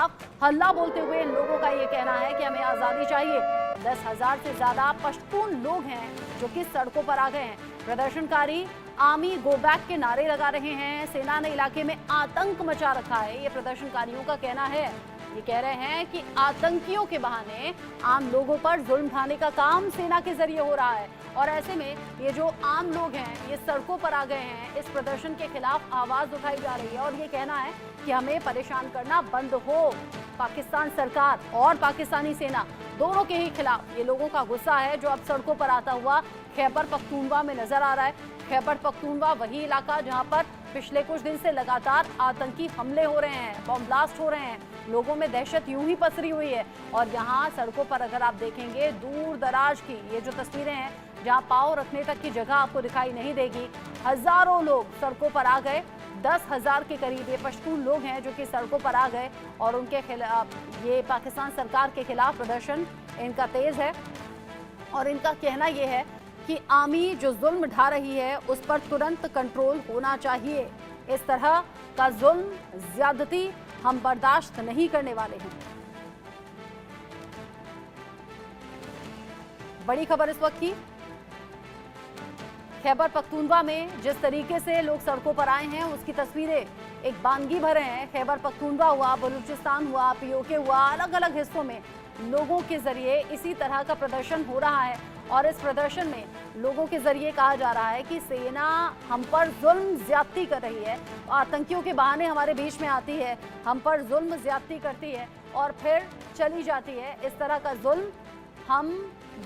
खिलाफ हल्ला बोलते हुए इन लोगों का ये कहना है कि हमें आजादी चाहिए। 10,000 से ज्यादा पश्तून लोग हैं जो कि सड़कों पर आ गए हैं। प्रदर्शनकारी आर्मी गो बैक के नारे लगा रहे हैं। सेना ने इलाके में आतंक मचा रखा है, ये प्रदर्शनकारियों का कहना है। ये कह रहे हैं कि आतंकियों के बहाने आम लोगों पर जुल्म ढाने का काम सेना के जरिए हो रहा है और ऐसे में ये जो आम लोग हैं ये सड़कों पर आ गए हैं। इस प्रदर्शन के खिलाफ आवाज उठाई जा रही है और ये कहना है कि हमें परेशान करना बंद हो। पाकिस्तान सरकार और पाकिस्तानी सेना दोनों के ही खिलाफ ये लोगों का गुस्सा है जो अब सड़कों पर आता हुआ खैबर पख्तूनख्वा में नजर आ रहा है। खैबर पख्तूनख्वा वही इलाका जहां पर पिछले कुछ दिन से लगातार आतंकी हमले हो रहे हैं, बम ब्लास्ट हो रहे हैं, लोगों में दहशत यूं ही पसरी हुई है। और यहाँ सड़कों पर अगर आप देखेंगे दूर दराज की ये जो तस्वीरें हैं जहाँ पाँव रखने तक की जगह आपको दिखाई नहीं देगी। हजारों लोग सड़कों पर आ गए, 10,000 के करीब ये पश्तून लोग हैं जो कि सड़कों पर आ गए और उनके खिलाफ ये पाकिस्तान सरकार के खिलाफ प्रदर्शन इनका तेज है। और इनका कहना यह है कि आर्मी जो जुल्म ढा रही है उस पर तुरंत कंट्रोल होना चाहिए। इस तरह का जुल्म ज्यादती हम बर्दाश्त नहीं करने वाले हैं। बड़ी खबर इस वक्त की, खैबर पख्तूनख्वा में जिस तरीके से लोग सड़कों पर आए हैं उसकी तस्वीरें एक बानगी भर हैं। खैबर पख्तूनख्वा हुआ, बलूचिस्तान हुआ, पीओके हुआ, अलग अलग हिस्सों में लोगों के जरिए इसी तरह का प्रदर्शन हो रहा है और इस प्रदर्शन में लोगों के जरिए कहा जा रहा है कि सेना हम पर जुल्म ज्यादती कर रही है, आतंकियों के बहाने हमारे बीच में आती है, हम पर जुल्म ज्यादती करती है और फिर चली जाती है। इस तरह का जुल्म हम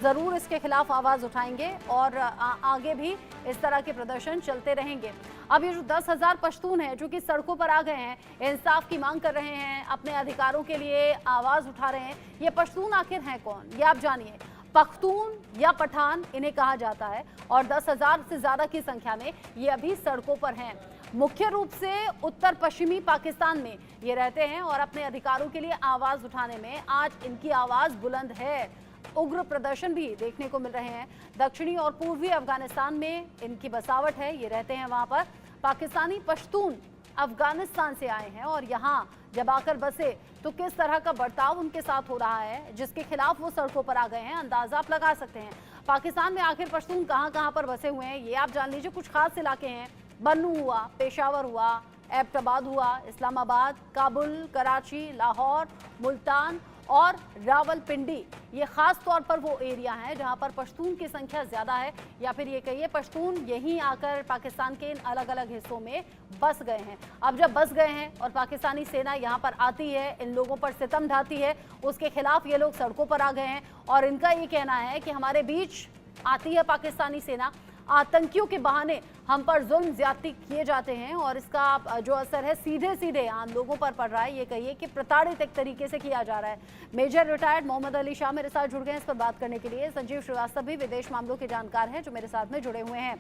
जरूर इसके खिलाफ आवाज उठाएंगे और आगे भी इस तरह के प्रदर्शन चलते रहेंगे। अब ये जो 10,000 पश्तून हैं जो कि सड़कों पर आ गए हैं, इंसाफ की मांग कर रहे हैं, अपने अधिकारों के लिए आवाज उठा रहे हैं, ये पश्तून आखिर हैं कौन, ये आप जानिए। पख्तून या पठान इन्हें कहा जाता है और 10,000 से ज्यादा की संख्या में ये अभी सड़कों पर हैं। मुख्य रूप से उत्तर पश्चिमी पाकिस्तान में ये रहते हैं और अपने अधिकारों के लिए आवाज उठाने में आज इनकी आवाज बुलंद है। उग्र प्रदर्शन भी देखने को मिल रहे हैं। दक्षिणी और पूर्वी अफगानिस्तान में इनकी बसावट है, ये रहते हैं वहां पर। पाकिस्तानी पश्तून अफगानिस्तान से आए हैं और यहाँ जब आकर बसे तो किस तरह का बर्ताव उनके साथ हो रहा है जिसके खिलाफ वो सड़कों पर आ गए हैं, अंदाजा आप लगा सकते हैं। पाकिस्तान में आखिर पश्तून कहां कहां पर बसे हुए हैं ये आप जान लीजिए। कुछ खास इलाके हैं, बन्नू हुआ, पेशावर हुआ, एबटाबाद हुआ, इस्लामाबाद, काबुल, कराची, लाहौर, मुल्तान और रावलपिंडी, ये खास तौर पर वो एरिया है जहां पर पश्तून की संख्या ज्यादा है, या फिर ये कहिए पश्तून यहीं आकर पाकिस्तान के इन अलग अलग हिस्सों में बस गए हैं। अब जब बस गए हैं और पाकिस्तानी सेना यहां पर आती है, इन लोगों पर सितम ढाती है, उसके खिलाफ ये लोग सड़कों पर आ गए हैं और इनका ये कहना है कि हमारे बीच आती है पाकिस्तानी सेना, आतंकियों के बहाने हम पर जुल्म ज्यादती किए जाते हैं और इसका जो असर है सीधे सीधे आम लोगों पर पड़ रहा है। ये कहिए कि प्रताड़ित एक तरीके से किया जा रहा है। मेजर रिटायर्ड मोहम्मद अली शाह मेरे साथ जुड़ गए हैं इस पर बात करने के लिए। संजीव श्रीवास्तव भी विदेश मामलों के जानकार हैं जो मेरे साथ में जुड़े हुए हैं।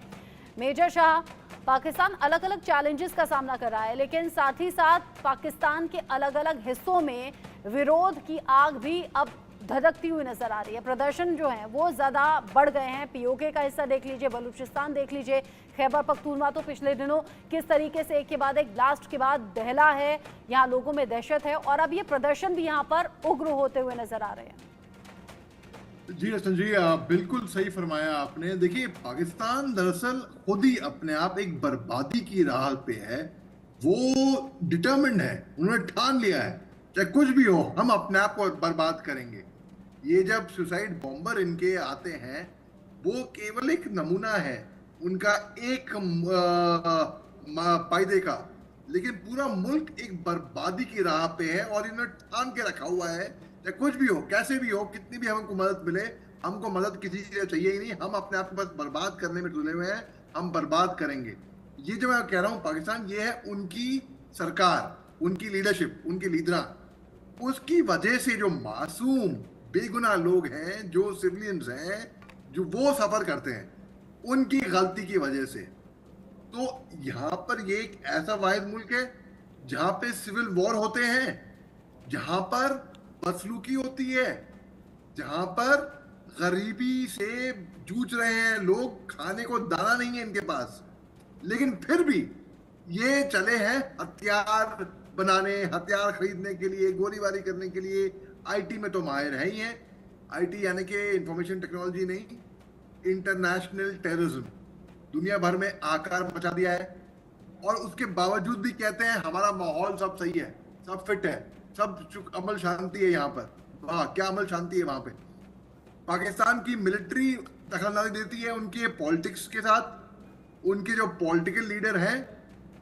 मेजर शाह, पाकिस्तान अलग अलग चैलेंजेस का सामना कर रहा है लेकिन साथ ही साथ पाकिस्तान के अलग अलग हिस्सों में विरोध की आग भी अब धधकती हुई नजर आ रही है। प्रदर्शन जो है वो ज्यादा बढ़ गए हैं। पीओके का हिस्सा देख लीजिए, बलूचिस्तान देख लीजिए, खैबर पख्तूनख्वा तो पिछले दिनों किस तरीके से एक के बाद एक ब्लास्ट के बाद दहला है, यहाँ लोगों में दहशत है और अब ये प्रदर्शन भी यहाँ पर उग्र होते हुए नजर आ रहे हैं। जी हसन जी, बिल्कुल सही फरमाया आपने। देखिए, पाकिस्तान दरअसल खुद ही अपने आप एक बर्बादी की राह पे है। वो डिटर्मिन्ड है, उन्होंने ठान लिया है चाहे कुछ भी हो हम अपने आप को बर्बाद करेंगे। ये जब सुसाइड बॉम्बर इनके आते हैं वो केवल एक नमूना है उनका एक फायदे का, लेकिन पूरा मुल्क एक बर्बादी की राह पे है और इन्होंने ठान के रखा हुआ है चाहे कुछ भी हो, कैसे भी हो, कितनी भी हमको मदद मिले, हमको मदद किसी से चाहिए ही नहीं, हम अपने आप को बस बर्बाद करने में तुले हुए हैं, हम बर्बाद करेंगे। ये जो मैं कह रहा हूँ पाकिस्तान, ये है उनकी सरकार, उनकी लीडरशिप, उनकी लीडरा, उसकी वजह से जो मासूम बेगुनाह लोग हैं, जो सिविलियंस हैं, जो वो सफर करते हैं, उनकी गलती की वजह से। तो यहाँ पर ये एक ऐसा वाहिद मुल्क है जहां पे सिविल वॉर होते हैं, जहां पर बदसलूकी होती है, जहां पर गरीबी से जूझ रहे हैं लोग, खाने को दाना नहीं है इनके पास, लेकिन फिर भी ये चले हैं हथियार बनाने, हथियार खरीदने के लिए, गोलीबारी करने के लिए आईटी में तो माहिर है ही हैं। आईटी यानी कि इंफॉर्मेशन टेक्नोलॉजी नहीं, इंटरनेशनल टेररिज्म दुनिया भर में आकार मचा दिया है। और उसके बावजूद भी कहते हैं हमारा माहौल सब सही है, सब फिट है, सब अमल शांति है यहाँ पर। वाह, क्या अमल शांति है वहां पे। पाकिस्तान की मिलिट्री दखलंदाजी देती है उनके पॉलिटिक्स के साथ। उनके जो पॉलिटिकल लीडर हैं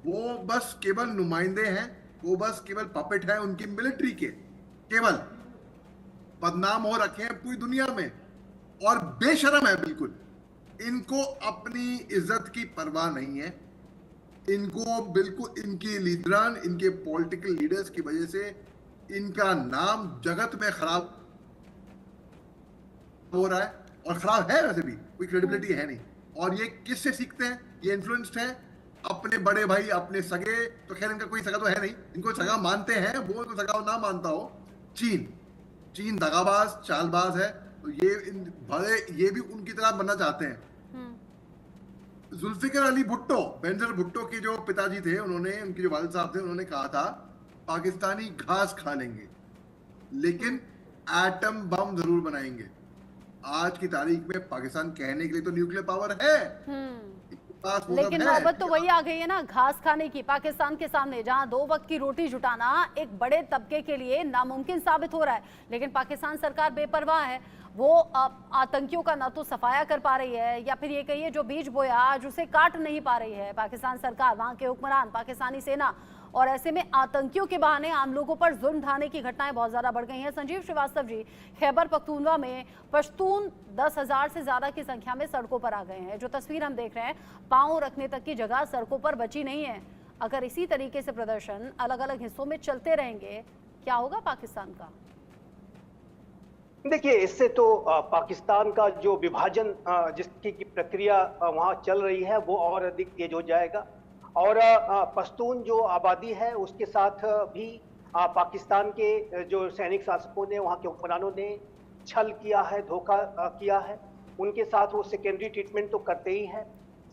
वो बस केवल नुमाइंदे हैं, वो बस केवल पपेट है उनकी मिलिट्री के, केवल बदनाम हो रखे हैं पूरी दुनिया में और बेशरम है बिल्कुल। इनको अपनी इज्जत की परवाह नहीं है। इनको बिल्कुल इनकी लीडरान, इनके पॉलिटिकल लीडर्स की वजह से इनका नाम जगत में खराब हो रहा है, और खराब है, वैसे भी कोई क्रेडिबिलिटी है नहीं। और ये किससे सीखते हैं? ये इन्फ्लुएंस्ड हैं अपने बड़े भाई, अपने सगे, तो खैर इनका कोई सगा तो है नहीं, इनको सगा मानते हैं, वो तो सगा ना मानता हो। चीन दगाबाज, चालबाज है, तो ये भी उनकी तरह बनना चाहते हैं। जुल्फिकर अली भुट्टो, बेनजर भुट्टो के जो पिताजी थे, उन्होंने, उनके जो वालिद साहब थे, उन्होंने कहा था पाकिस्तानी घास खा लेंगे लेकिन एटम बम जरूर बनाएंगे। आज की तारीख में पाकिस्तान कहने के लिए तो न्यूक्लियर पावर है, लेकिन नौबत तो वही आ गई है ना, घास खाने की पाकिस्तान के सामने, जहां 2 वक्त की रोटी जुटाना एक बड़े तबके के लिए नामुमकिन साबित हो रहा है। लेकिन पाकिस्तान सरकार बेपरवाह है। वो आतंकियों का ना तो सफाया कर पा रही है, या फिर ये कहिए जो बीज बोया आज उसे काट नहीं पा रही है पाकिस्तान सरकार, वहां के हुक्मरान, पाकिस्तानी सेना। और ऐसे में आतंकियों के बहाने आम लोगों पर जुल्म ढाने की घटनाएं बहुत ज्यादा बढ़ गई हैं। संजीव श्रीवास्तव जी, खैबर पख्तूनवा में पश्तून 10,000 से ज्यादा की संख्या में सड़कों पर आ गए हैं। जो तस्वीर हम देख रहे हैं, पांव रखने तक की जगह सड़कों पर बची नहीं है। अगर इसी तरीके से प्रदर्शन अलग अलग हिस्सों में चलते रहेंगे, क्या होगा पाकिस्तान का? देखिए, इससे तो पाकिस्तान का जो विभाजन जिसकी की प्रक्रिया वहां चल रही है वो और अधिक तेज हो जाएगा। और पश्तून जो आबादी है उसके साथ भी पाकिस्तान के जो सैनिक शासकों ने, वहाँ के हुक्मरानों ने छल किया है, धोखा किया है। उनके साथ वो सेकेंडरी ट्रीटमेंट तो करते ही हैं।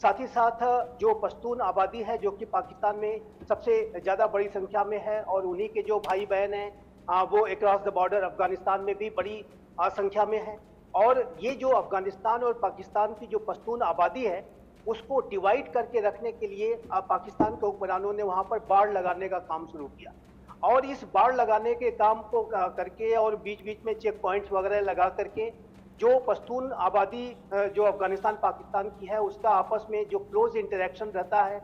साथ ही साथ जो पश्तून आबादी है जो कि पाकिस्तान में सबसे ज़्यादा बड़ी संख्या में है, और उन्हीं के जो भाई बहन हैं वो अक्रॉस द बॉर्डर अफगानिस्तान में भी बड़ी संख्या में है। और ये जो अफगानिस्तान और पाकिस्तान की जो पश्तून आबादी है उसको डिवाइड करके रखने के लिए पाकिस्तान के हुक्मरानों ने वहां पर बाड़ लगाने का काम शुरू किया। और इस बाड़ लगाने के काम को करके और बीच बीच में चेक पॉइंट्स वगैरह लगा करके जो पश्तून आबादी जो अफगानिस्तान पाकिस्तान की है उसका आपस में जो क्लोज इंटरेक्शन रहता है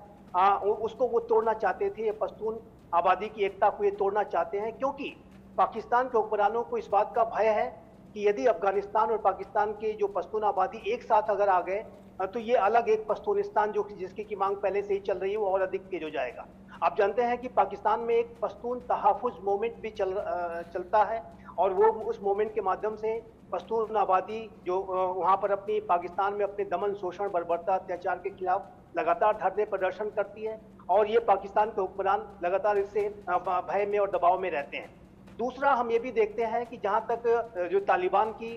उसको वो तोड़ना चाहते थे। ये पश्तून आबादी की एकता को ये तोड़ना चाहते हैं, क्योंकि पाकिस्तान के हुक्मरानों को इस बात का भय है कि यदि अफगानिस्तान और पाकिस्तान के जो पश्तून आबादी एक साथ अगर आ गए तो ये अलग एक पश्तूनिस्तान जो जिसकी की मांग पहले से ही चल रही है वो और अधिक तेज हो जाएगा। आप जानते हैं कि पाकिस्तान में एक पश्तून तहफ़्फ़ुज़ मूवमेंट भी चलता है, और वो उस मूवमेंट के माध्यम से पश्तून आबादी जो वहाँ पर अपनी पाकिस्तान में अपने दमन, शोषण, बर्बरता, अत्याचार के खिलाफ लगातार धरने प्रदर्शन करती है, और ये पाकिस्तान के हुक्मरान लगातार इससे भय में और दबाव में रहते हैं। दूसरा, हम ये भी देखते हैं कि जहाँ तक जो तालिबान की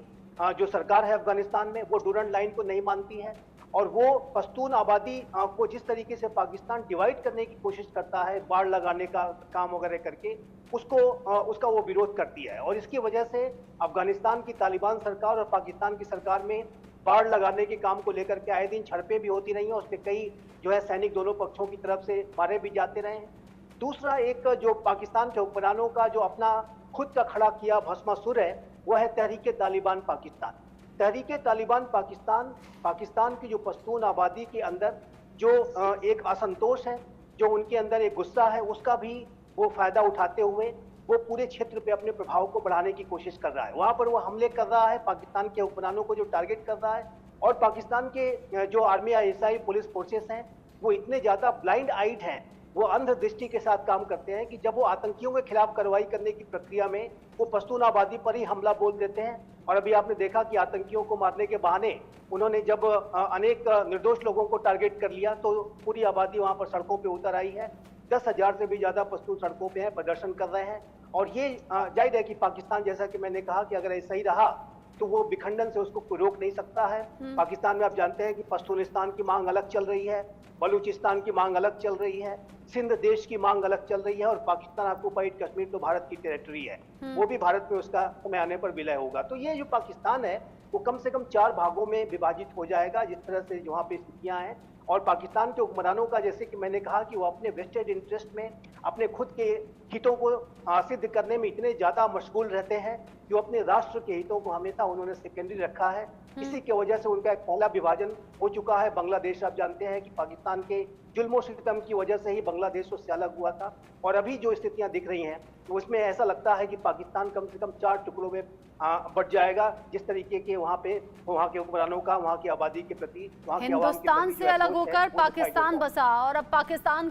जो सरकार है अफगानिस्तान में, वो डूरंड लाइन को नहीं मानती है, और वो पश्तून आबादी को जिस तरीके से पाकिस्तान डिवाइड करने की कोशिश करता है, बाड़ लगाने का काम वगैरह करके, उसका वो विरोध करती है। और इसकी वजह से अफगानिस्तान की तालिबान सरकार और पाकिस्तान की सरकार में बाड़ लगाने के काम को लेकर के आए दिन झड़पें भी होती रही हैं, उस पर कई जो है सैनिक दोनों पक्षों की तरफ से मारे भी जाते रहे हैं। दूसरा, एक जो पाकिस्तान के हुक्मरानों का जो अपना खुद का खड़ा किया भस्मासुर है वो है तहरीके तालिबान पाकिस्तान। तहरीके तालिबान पाकिस्तान की जो पश्तून आबादी के अंदर जो एक असंतोष है, जो उनके अंदर एक गुस्सा है, उसका भी वो फायदा उठाते हुए वो पूरे क्षेत्र पे अपने प्रभाव को बढ़ाने की कोशिश कर रहा है। वहां पर वो हमले कर रहा है, पाकिस्तान के हुक्मरानों को जो टारगेट कर रहा है। और पाकिस्तान के जो आर्मी, आईएसआई, पुलिस फोर्सेस हैं वो इतने ज्यादा ब्लाइंड आइड हैं, वो अंध दृष्टि के साथ काम करते हैं कि जब वो आतंकियों के खिलाफ कार्रवाई करने की प्रक्रिया में वो पश्तून आबादी पर ही हमला बोल देते हैं। और अभी आपने देखा कि आतंकियों को मारने के बहाने उन्होंने जब अनेक निर्दोष लोगों को टारगेट कर लिया तो पूरी आबादी वहां पर सड़कों पे उतर आई है। 10,000 से भी ज्यादा पश्तून सड़कों पे हैं, प्रदर्शन कर रहे हैं। और ये जाहिर है कि पाकिस्तान, जैसा कि मैंने कहा कि अगर ऐसा ही रहा तो वो विखंडन से उसको कोई रोक नहीं सकता है। पाकिस्तान में आप जानते हैं कि पश्तूनिस्तान की मांग अलग चल रही है, बलूचिस्तान की मांग अलग चल रही है, सिंध देश की मांग अलग चल रही है, और पाकिस्तान ऑक्युपाइड कश्मीर तो भारत की टेरिटरी है, वो भी भारत में उसका समय आने पर विलय होगा। तो ये जो पाकिस्तान है वो कम से कम 4 भागों में विभाजित हो जाएगा, जिस तरह से वहां पे स्थितियां हैं। और पाकिस्तान के हुक्मरानों का, जैसे कि मैंने कहा, कि वो अपने वेस्टेड इंटरेस्ट में, अपने खुद के हितों को सिद्ध करने में इतने ज्यादा मशगूल रहते हैं कि वो अपने राष्ट्र के हितों को हमेशा उन्होंने सेकेंडरी रखा है। इसी की वजह से उनका एक पहला विभाजन हो चुका है। बांग्लादेश, आप जानते हैं कि पाकिस्तान के जुल्मों सितम की वजह से ही बांग्लादेश उससे अलग हुआ था, और अभी जो स्थितियां दिख रही हैं तो उसमें ऐसा लगता है कि पाकिस्तान कम से कम 4 टुकड़ों में बट जाएगा, जिस तरीके के वहां के हुक्मरानों का वहां की आबादी के प्रति, वहां की आवाम के हिंदुस्तान प्रति से अलग जो अप्रोच है, होकर वो दिखाई पाकिस्तान देता है। बसा और अब पाकिस्तान